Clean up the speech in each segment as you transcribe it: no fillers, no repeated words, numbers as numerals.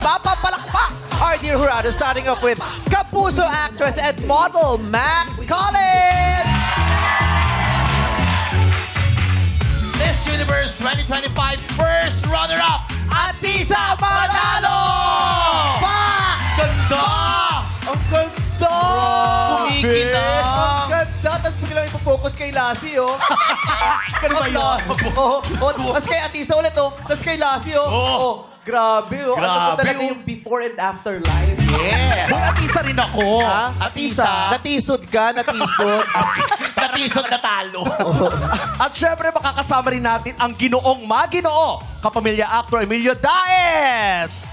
Papapalakpak our dear Jurado, starting off with Kapuso actress and model Max Collins. Miss Universe 2025 first runner-up, Atisa Manalo! Pa! Ganda! Ang ganda! Kumikinang! Ang ganda! Tapos biglang ipopokus kay Lassie, oh. Pero ba yun? Tapos kay Atisa ulit, oh. Tapos kay Lassie, oh. Oh. Grabe, oh. Ano Grabe, po talaga oh. yung before and after life? Yes! May atisa rin ako. Ha? Atisa. Natisod ka, natisod. Natisod na talo. At syempre, makakasama rin natin ang ginoong maginoo, kapamilya actor Emilio Daes.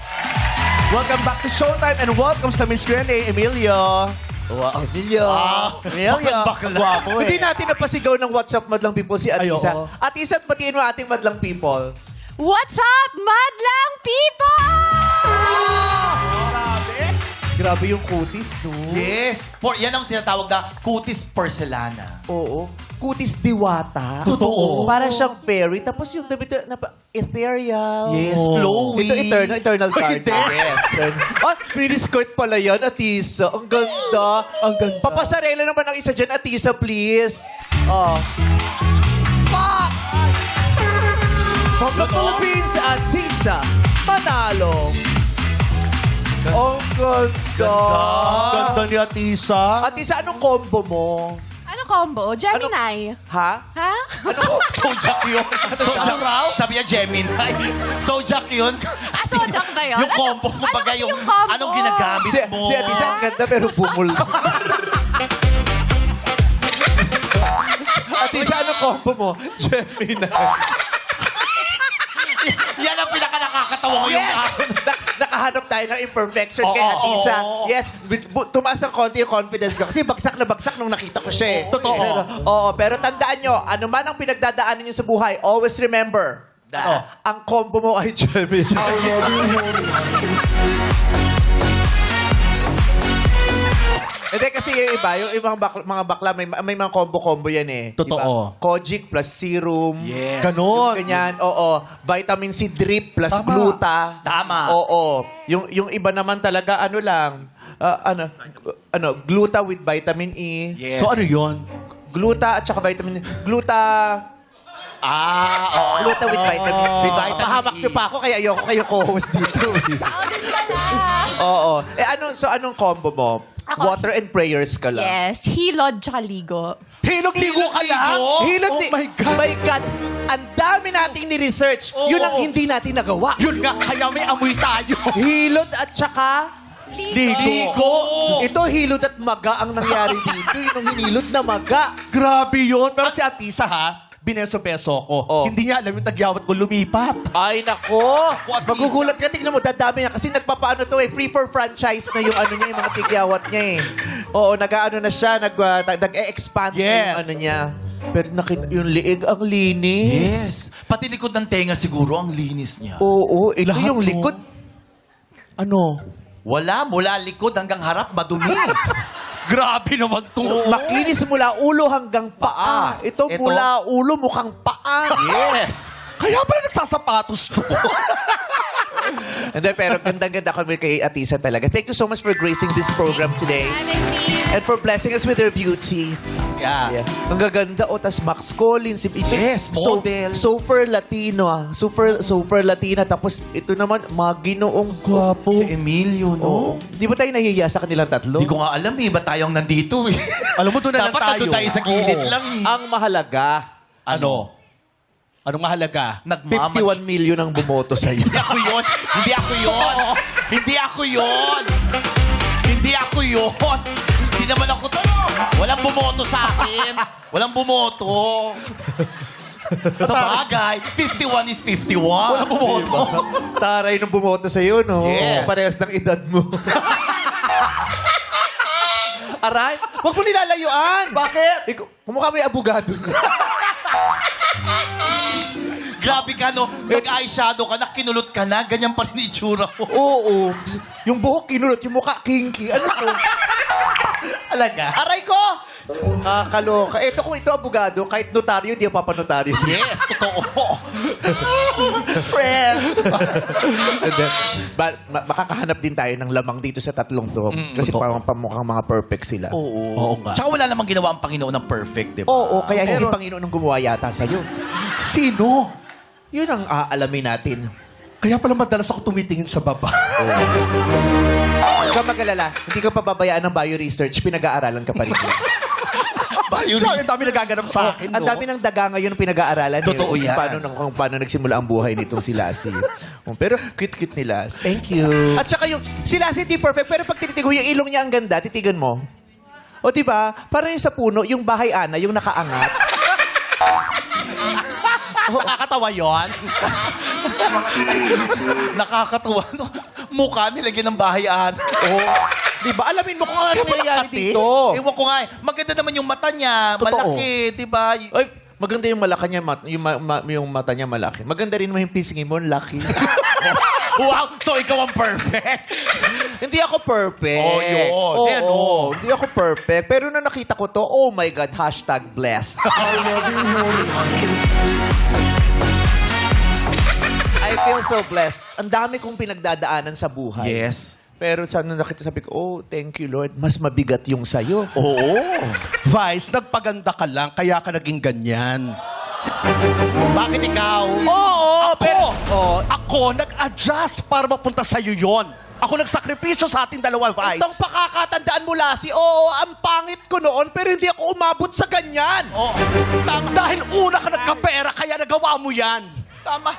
Welcome back to Showtime and welcome sa Miss Q&A, Emilio. Wow, Emilio. Emilio, bakla. gwapo Hindi eh. natin napasigaw ng WhatsApp Madlang People si Ay, Atisa. oo. Atisa, at batiin mo ating Madlang People. What's up, madlang people? Grabe yung kutis, no? Yes. Yan ang tinatawag na cutis porcelana. Oo. Kutis diwata. Totoo. Para siyang fairy. Tapos yung ethereal. Yes, Oh. flowy. Ito, eternal card. Hindi. Yes. Oh, mini skirt pala yan, Atisa. Ang ganda. Ang ganda. Papasarela naman ang isa dyan, Atisa, please. Oh. Pak! From the Philippines, Atisa Manalo. Ang ganda. Ganda ni Atisa. Atisa, anong combo mo? Ano combo? Gemini. Ha? Ha? Sojak yun. Sojak raw? Sabi niya Gemini. Sojak yun. Ah, Sojak ba yun? Yung combo, Ano kumbaga kasi yung yung combo? anong ginagamit Si, mo. si Atisa, ang ganda pero bumul. Atisa, anong combo mo? Gemini. Yan ang pinaka-nakakatawa ngayong Yes! Nakahanap tayo ng imperfection kay Oo, Atisa. oo. Yes, tumaas ang konti yung confidence ko. Kasi bagsak na bagsak nung nakita ko siya. Totoo. Pero tandaan nyo, ano man ang pinagdadaanan nyo sa buhay, always remember, ang combo mo ay Gemini. Hindi kasi yung iba, yung ibang mga bakla, may mga combo-combo yan eh. Totoo. Diba? Kojic plus serum. Yes. Ganon. Ganyan, oo. Vitamin C drip plus Tama. gluta. Tama. Oo. Yung iba naman talaga, ano lang, gluta with vitamin E. Yes. So ano yun? Gluta at saka vitamin E. Gluta Oo. with vitamin E. With vitamin Pahamak E. niyo pa ako, kaya ayoko kayo co-host dito. Oo. Anong combo mo? Ako. Water and prayers ka lang. Yes, hilod tsaka ligo. Hilog-ligo ka lang? Hilot Oh my God. My God. Ang dami nating ni-research. Oo. Yun ang hindi natin nagawa. Yun nga, kaya may amoy tayo. Hilot at saka Ligo. ligo. Ito, hilot at maga ang nangyari dito. Yun ang hinilot na maga. Grabe yun. Pero si Atisa ha, bineso-peso ko. Oh. Hindi niya alam yung tagyawat ko lumipat. Ay, nako. Magugulat ka. Tingnan mo, dadami niya. Kasi nagpapaano to free for franchise na yung ano niya, yung mga tigyawat niya eh. Oo, nag-ano na siya, nag-e-expand na Yes. yung ano niya. Pero nakita, yung liig, ang linis. Yes. Pati likod ng tenga siguro, ang linis niya. Oo, ito Lahat, yung no? likod. Ano? Wala, mula likod hanggang harap, madumi. Grabe naman to. Makinis mula ulo hanggang paa. Ito Ito. mula ulo mukhang paa. Yes. Kaya pala nagsasapatos to. Hindi, pero ganda-ganda kami kay Atisa talaga. Thank you so much for gracing this program today. And for blessing us with her beauty. Yeah. Ang gaganda. O, tas Max Collins. Ito, Yes, model. Super Latino. Super Latina. Tapos ito naman, mga ginoong Gwapo. Si Emilio, Oo. no? Di ba tayo nahihiya sa kanilang tatlo? Hindi ko nga alam eh, ba't tayong nandito eh? Alam mo, doon na lang Dapat tayo. nandun tayo sa gilid Oo. lang eh. Ang mahalaga, Ano? Anong mahalaga? 51 million ang bumoto sa'yo. Hindi ako yun. Hindi ako yun. Hindi ako yun. Hindi ako yun. Hindi naman ako to. Walang bumoto sa akin. Walang bumoto. Sa bagay, 51 is 51. Walang bumoto. Taray nung bumoto sa'yo, no? Yes. Parehas ng edad mo. Aray, huwag mo nilalayuan. Bakit? Ikaw, kumukha may abogado. Grabe ka, no? Nag-eyeshadow ka na, kinulot ka na, ganyan pa rin itsura mo. Oo. Yung buhok kinulot, yung mukha kinky. Ano to? Alaga? Aray ko! Kakaloka. Ito kung ito abogado, kahit notaryo, di pa panotaryo. Yes, totoo. Friend! And then, makakahanap din tayo ng lamang dito sa tatlong to. Kasi totoo. parang pamukhang mga perfect sila. Oo. Oo nga. Tsaka wala namang ginawa ang Panginoon ng perfect, di ba? Oo, kaya hindi Pero- Panginoon ang gumawa yata sa'yo. Sino? Yun ang aalamin natin. Kaya pala madalas ako tumitingin sa baba. Huwag ka mag-alala. Hindi ka pababayaan ng bio-research. Pinag-aaralan ka pa rin. Yun ang dami nagaganap sa akin, Ang no? dami ng daga ngayon ang pinag-aaralan. Totoo yan. Kung paano nagsimula ang buhay nitong si Lassie. Pero cute-cute ni Lassie. Thank you. At saka yung, si Lassie di perfect, pero pag tinitig mo, yung ilong niya ang ganda, titigan mo. O diba, parang yung sa puno, yung bahay ana, yung nakaangat. Nakakatawa yon. Nakakatuwa. No? Mukha nilagyan ng bahayan. Diba? Alamin mo kung ano nangyayari Makati? dito. Ewan ko nga eh. Maganda naman yung mata niya. Totoo. Malaki, di ba? Ay, maganda yung malaki niya, yung mata niya malaki. Maganda rin naman yung pisngi mo, laki. Wow! So ikaw ang perfect. Hindi ako perfect. Oh, yun. Oo, Eh, ano? hindi ako perfect. Pero nung nakita ko to, oh my God, #blessed. I feel so blessed. Ang dami kong pinagdadaanan sa buhay. Yes. Pero sa nung nakita, sabi ko, oh, thank you, Lord. Mas mabigat yung sayo. Oo. Vice, nagpaganda ka lang, kaya ka naging ganyan. Bakit ikaw? Oo, pero... Oh, Ako, nag-adjust para mapunta sa'yo yon. Ako nagsakripisyo sa ating dalawa, Vice. itong pakakatandaan mo, Lassie, oo, ang pangit ko noon, pero hindi ako umabot sa ganyan. Oo. Tama. Dahil una ka nagkapera, kaya nagawa mo yan. Tama.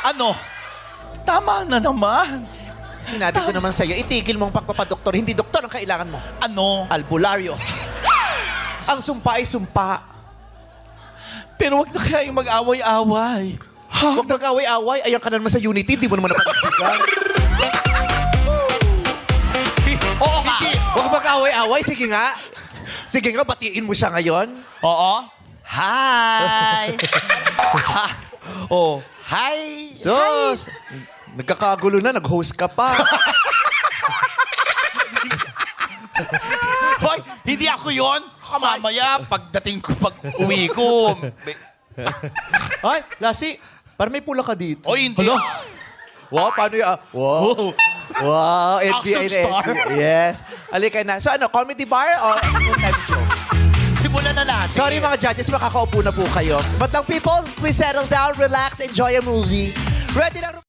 Ano? Tama na naman. Sinabi ko naman sa'yo, itigil mo ang pagpapadoktor. Hindi doktor ang kailangan mo. Ano? Albularyo. Ang sumpa ay sumpa. Pero wag na kaya yung mag-away-away. Huwag mag-away-away. Ayan ka na naman sa Unity. Hindi mo naman napagpigan. Oo nga. Huwag mag-away-away. Sige nga. Sige nga, batiin mo siya ngayon. Oo. Hi! Oh. Hi! Sus! Nagkakagulo na. Nag-host ka pa. Hoy, hindi ako yon. Mamaya, pagdating ko, pag-uwi ko. Ay, Lassie. Parang may pula ka dito. O hindi. Wow, paano yung... Wow. Wow, Action NBI na star. NBI. Yes. Alika na. So ano, comedy bar o time show? Simulan na natin. Sorry mga judges, makakaupo na po kayo. But lang people, please settle down, relax, enjoy a movie. Ready na...